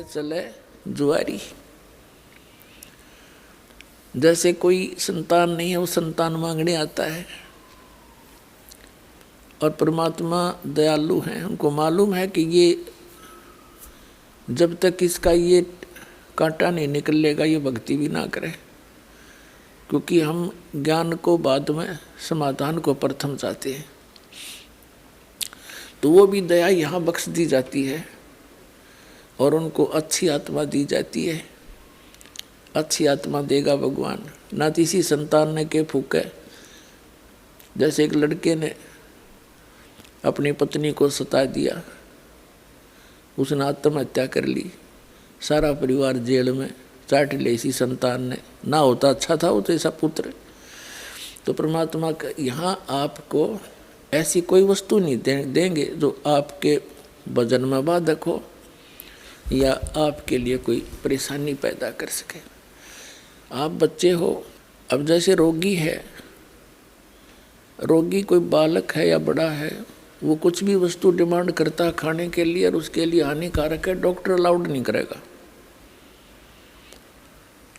चले जुआरी। जैसे कोई संतान नहीं है वो संतान मांगने आता है, और परमात्मा दयालु हैं, उनको मालूम है कि ये जब तक इसका ये कांटा नहीं निकलेगा ये भक्ति भी ना करे, क्योंकि हम ज्ञान को बाद में, समाधान को प्रथम चाहते हैं। तो वो भी दया यहाँ बख्श दी जाती है और उनको अच्छी आत्मा दी जाती है। अच्छी आत्मा देगा भगवान, ना किसी संतान ने के फूके। जैसे एक लड़के ने अपनी पत्नी को सता दिया, उसने आत्महत्या कर ली, सारा परिवार जेल में, चाट ले इसी संतान ने, ना होता अच्छा था वो तो ऐसा पुत्र। तो परमात्मा का यहाँ आपको ऐसी कोई वस्तु नहीं देंगे जो आपके भजन में बाधक हो या आपके लिए कोई परेशानी पैदा कर सके। आप बच्चे हो, अब जैसे रोगी है, रोगी कोई बालक है या बड़ा है, वो कुछ भी वस्तु डिमांड करता है खाने के लिए और उसके लिए हानिकारक है, डॉक्टर अलाउड नहीं करेगा,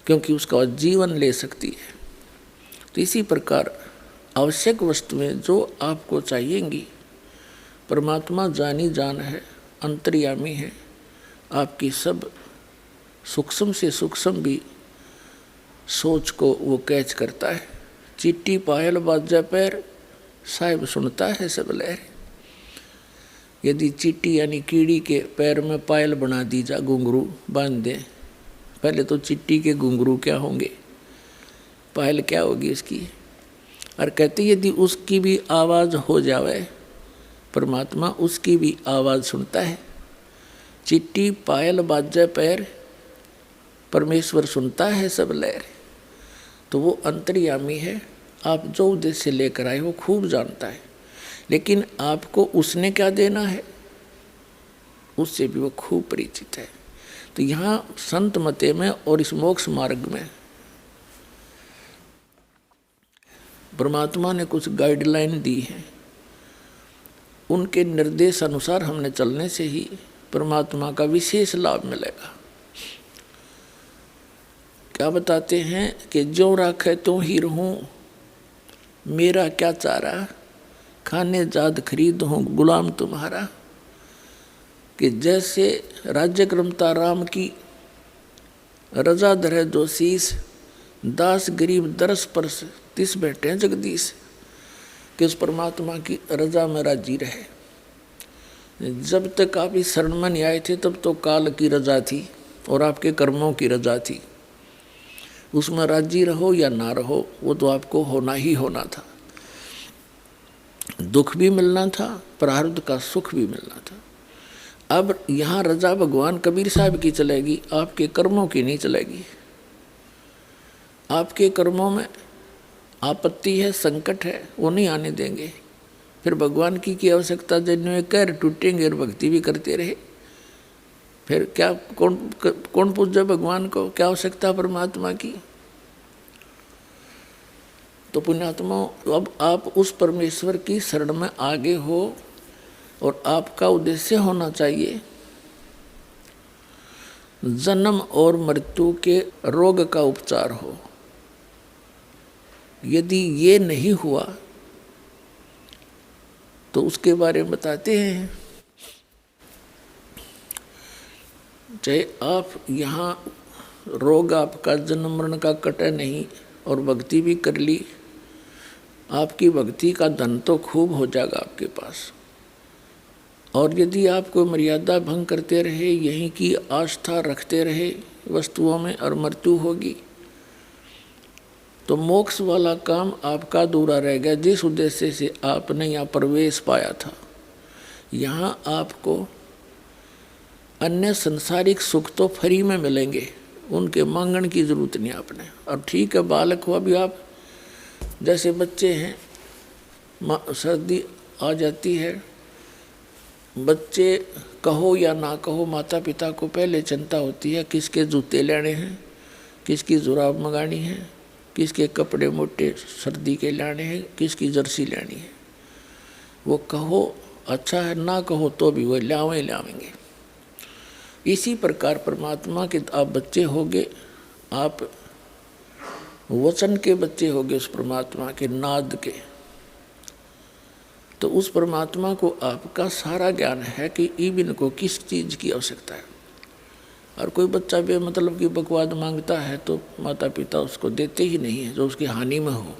क्योंकि उसका जीवन ले सकती है। तो इसी प्रकार आवश्यक वस्तुएं जो आपको चाहिएंगी, परमात्मा जानी जान है, अंतर्यामी है, आपकी सब सूक्ष्म से सूक्ष्म भी सोच को वो कैच करता है। चिट्टी पायल बाजा पैर, साहिब सुनता है सब लहर। यदि चींटी यानी कीड़ी के पैर में पायल बना दी जा, घुंघरू बांध दें, पहले तो चिट्टी के घुंघरू क्या होंगे, पायल क्या होगी उसकी। और कहते यदि उसकी भी आवाज़ हो जावे, परमात्मा उसकी भी आवाज़ सुनता है। चिट्टी पायल बाजे पैर, परमेश्वर सुनता है सब लहर। तो वो अंतर्यामी है, आप जो उद्देश्य लेकर आए वो खूब जानता है, लेकिन आपको उसने क्या देना है उससे भी वो खूब परिचित है। तो यहाँ संत मते में और इस मोक्ष मार्ग में परमात्मा ने कुछ गाइडलाइन दी है, उनके निर्देश अनुसार हमने चलने से ही परमात्मा का विशेष लाभ मिलेगा। क्या बताते हैं कि जो राखे तो ही रहूं, मेरा क्या चारा, खाने जाद खरीद हूँ गुलाम तुम्हारा। कि जैसे राज्य क्रमता राम की, रजा धरे जो शीस, दास गरीब दरस परस तिस बैठे जगदीश। कि उस परमात्मा की रजा में राजी रहे। जब तक आप इस शरण में नहीं आए थे तब तो काल की रजा थी और आपके कर्मों की रजा थी, उसमें राजी रहो या ना रहो वो तो आपको होना ही होना था। दुख भी मिलना था, प्रारब्ध का सुख भी मिलना था। अब यहाँ रजा भगवान कबीर साहब की चलेगी, आपके कर्मों की नहीं चलेगी। आपके कर्मों में आपत्ति है, संकट है, वो नहीं आने देंगे। फिर भगवान की आवश्यकता, जिन्हें कर टूटेंगे और भक्ति भी करते रहे, फिर क्या कौन पूजे भगवान को, क्या आवश्यकता परमात्मा की। तो पुण्यात्मा, अब आप उस परमेश्वर की शरण में आगे हो और आपका उद्देश्य होना चाहिए जन्म और मृत्यु के रोग का उपचार हो। यदि ये नहीं हुआ तो उसके बारे में बताते हैं। चाहे आप यहाँ रोग आपका जन्म मरण का कटे नहीं और भक्ति भी कर ली, आपकी भक्ति का धन तो खूब हो जाएगा आपके पास। और यदि आप कोई मर्यादा भंग करते रहे, यहीं की आस्था रखते रहे वस्तुओं में, और मृत्यु होगी तो मोक्ष वाला काम आपका अधूरा रह गया, जिस उद्देश्य से आपने यहाँ प्रवेश पाया था। यहाँ आपको अन्य संसारिक सुख तो फ्री में मिलेंगे, उनके मांगने की जरूरत नहीं आपने। और ठीक है, बालक हो अभी आप, जैसे बच्चे हैं, सर्दी आ जाती है, बच्चे कहो या ना कहो, माता पिता को पहले चिंता होती है किसके जूते लेने हैं, किसकी जुराब मंगानी है, किसके कपड़े मोटे सर्दी के लाने हैं, किसकी जर्सी लेनी है। वो कहो अच्छा है, ना कहो तो भी वो लावेंगे। इसी प्रकार परमात्मा के आप बच्चे होगे, आप वचन के बच्चे होगे उस परमात्मा के नाद के। तो उस परमात्मा को आपका सारा ज्ञान है कि इबिन को किस चीज़ की आवश्यकता है। और कोई बच्चा बेमतलब की बकवाद मांगता है तो माता पिता उसको देते ही नहीं है, जो उसकी हानि में हो।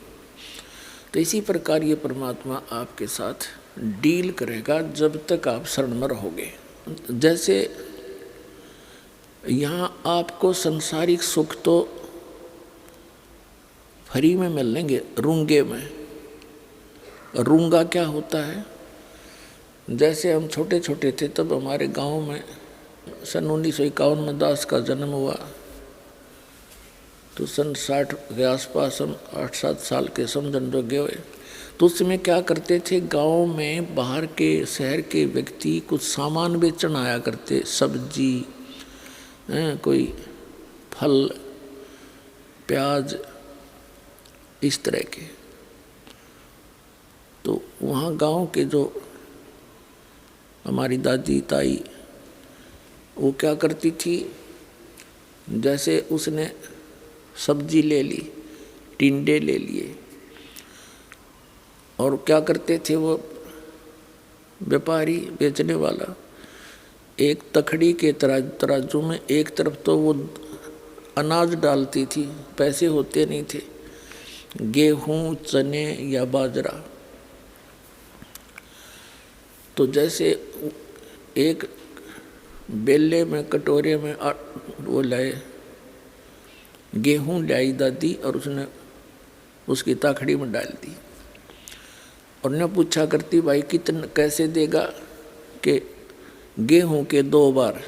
तो इसी प्रकार ये परमात्मा आपके साथ डील करेगा जब तक आप शरण में रहोगे। जैसे यहाँ आपको संसारिक सुख तो फ्री में मिल लेंगे, रूंगे में। रूंगा क्या होता है? जैसे हम छोटे छोटे थे तब हमारे गांव में सन 1951 में दास का जन्म हुआ, तो सन 60 के आसपास हम 8-7 साल के समझन जोगे हुए। तो उस समय क्या करते थे, गांव में बाहर के शहर के व्यक्ति कुछ सामान बेचने आया करते, सब्जी, कोई फल, प्याज, इस तरह के। तो वहाँ गांव के जो हमारी दादी ताई, वो क्या करती थी, जैसे उसने सब्जी ले ली, टिंडे ले लिए, और क्या करते थे वो व्यापारी बेचने वाला, एक तखड़ी के तराजू में एक तरफ तो वो अनाज डालती थी, पैसे होते नहीं थे, गेहूँ, चने या बाजरा। तो जैसे एक बेले में, कटोरे में वो लाए, गेहूँ लाई दादी, और उसने उसकी ताखड़ी में डाल दी। और ने पूछा करती, भाई कितना कैसे देगा? कि गेहूँ के 2 बार,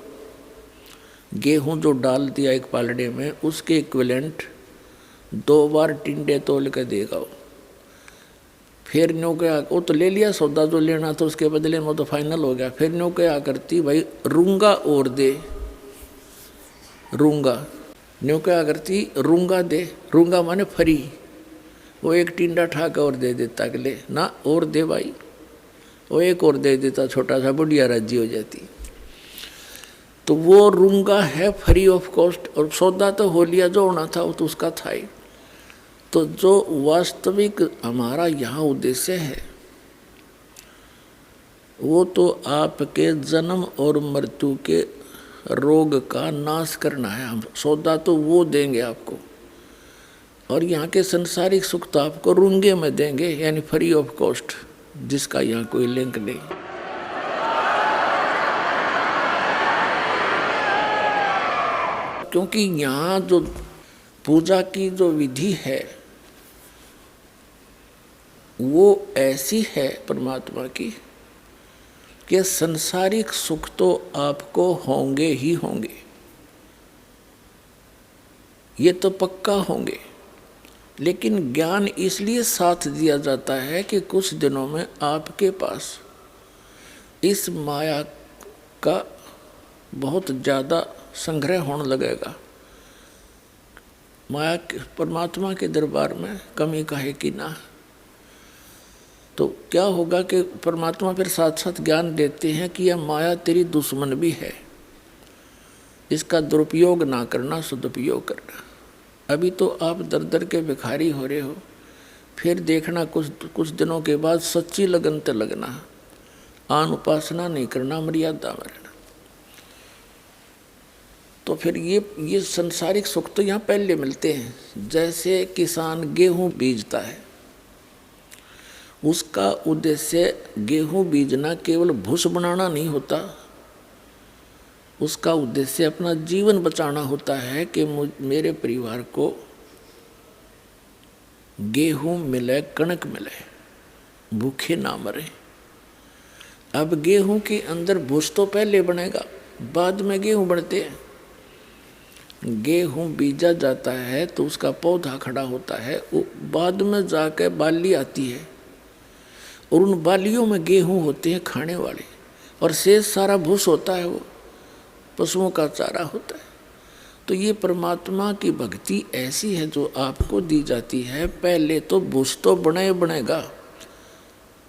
गेहूँ जो डाल दिया एक पालड़े में, उसके इक्विवेलेंट 2 बार टिंडे तोल के देगा वो। फिर न्यू क्या, वो तो ले लिया सौदा जो लेना था, उसके बदले में तो फाइनल हो गया। फिर न्यू क्या करती, भाई रूंगा और दे, रूंगा। न्यू क्या करती, रूंगा दे, रूंगा माने फ्री। वो एक टिंडा ठाक और दे देता, अगले ना और दे भाई, वो एक और दे देता, छोटा सा, बुढ़िया राजी हो जाती। तो वो रूंगा है फ्री ऑफ कॉस्ट, और सौदा तो हो लिया, जो होना था वो तो उसका था ही। तो जो वास्तविक हमारा यहाँ उद्देश्य है वो तो आपके जन्म और मृत्यु के रोग का नाश करना है। हम सौदा तो वो देंगे आपको, और यहाँ के संसारिक सुख तो आपको रूंगे में देंगे, यानी फ्री ऑफ कॉस्ट, जिसका यहाँ कोई लिंक नहीं। क्योंकि यहाँ जो पूजा की जो विधि है वो ऐसी है परमात्मा की कि संसारिक सुख तो आपको होंगे ही होंगे, ये तो पक्का होंगे। लेकिन ज्ञान इसलिए साथ दिया जाता है कि कुछ दिनों में आपके पास इस माया का बहुत ज़्यादा संग्रह होने लगेगा। माया परमात्मा के दरबार में कमी काहे की ना। तो क्या होगा कि परमात्मा फिर साथ साथ ज्ञान देते हैं कि यह माया तेरी दुश्मन भी है, इसका दुरुपयोग ना करना, सदुपयोग करना। अभी तो आप दर दर के भिखारी हो रहे हो, फिर देखना कुछ दिनों के बाद सच्ची लगन ते लगना, आन उपासना नहीं करना, मर्यादा में रहना। तो फिर ये संसारिक सुख तो यहाँ पहले मिलते हैं। जैसे किसान गेहूँ बीजता है, उसका उद्देश्य गेहूँ बीजना केवल भूस बनाना नहीं होता, उसका उद्देश्य अपना जीवन बचाना होता है कि मेरे परिवार को गेहूँ मिले, कणक मिले, भूखे ना मरे। अब गेहूँ के अंदर भूस तो पहले बनेगा, बाद में गेहूँ बढ़ते हैं। गेहूँ बीजा जाता है तो उसका पौधा खड़ा होता है, वो बाद में जाकर बाली आती है, और उन बालियों में गेहूँ होते हैं खाने वाले, और शेष सारा भूस होता है, वो पशुओं का चारा होता है। तो ये परमात्मा की भक्ति ऐसी है जो आपको दी जाती है। पहले तो भूस तो बनेगा,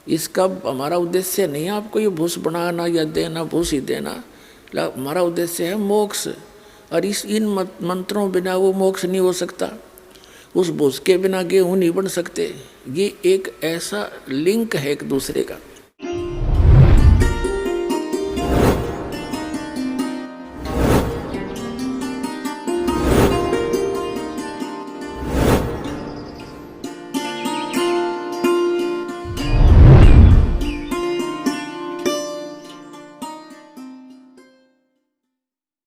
इसका हमारा उद्देश्य नहीं आपको ये भूस बनाना या देना, भूस ही देना। हमारा उद्देश्य है मोक्ष, और इन मंत्रों बिना वो मोक्ष नहीं हो सकता। उस भूस के बिना गेहूं नहीं बन सकते। ये एक ऐसा लिंक है एक दूसरे का।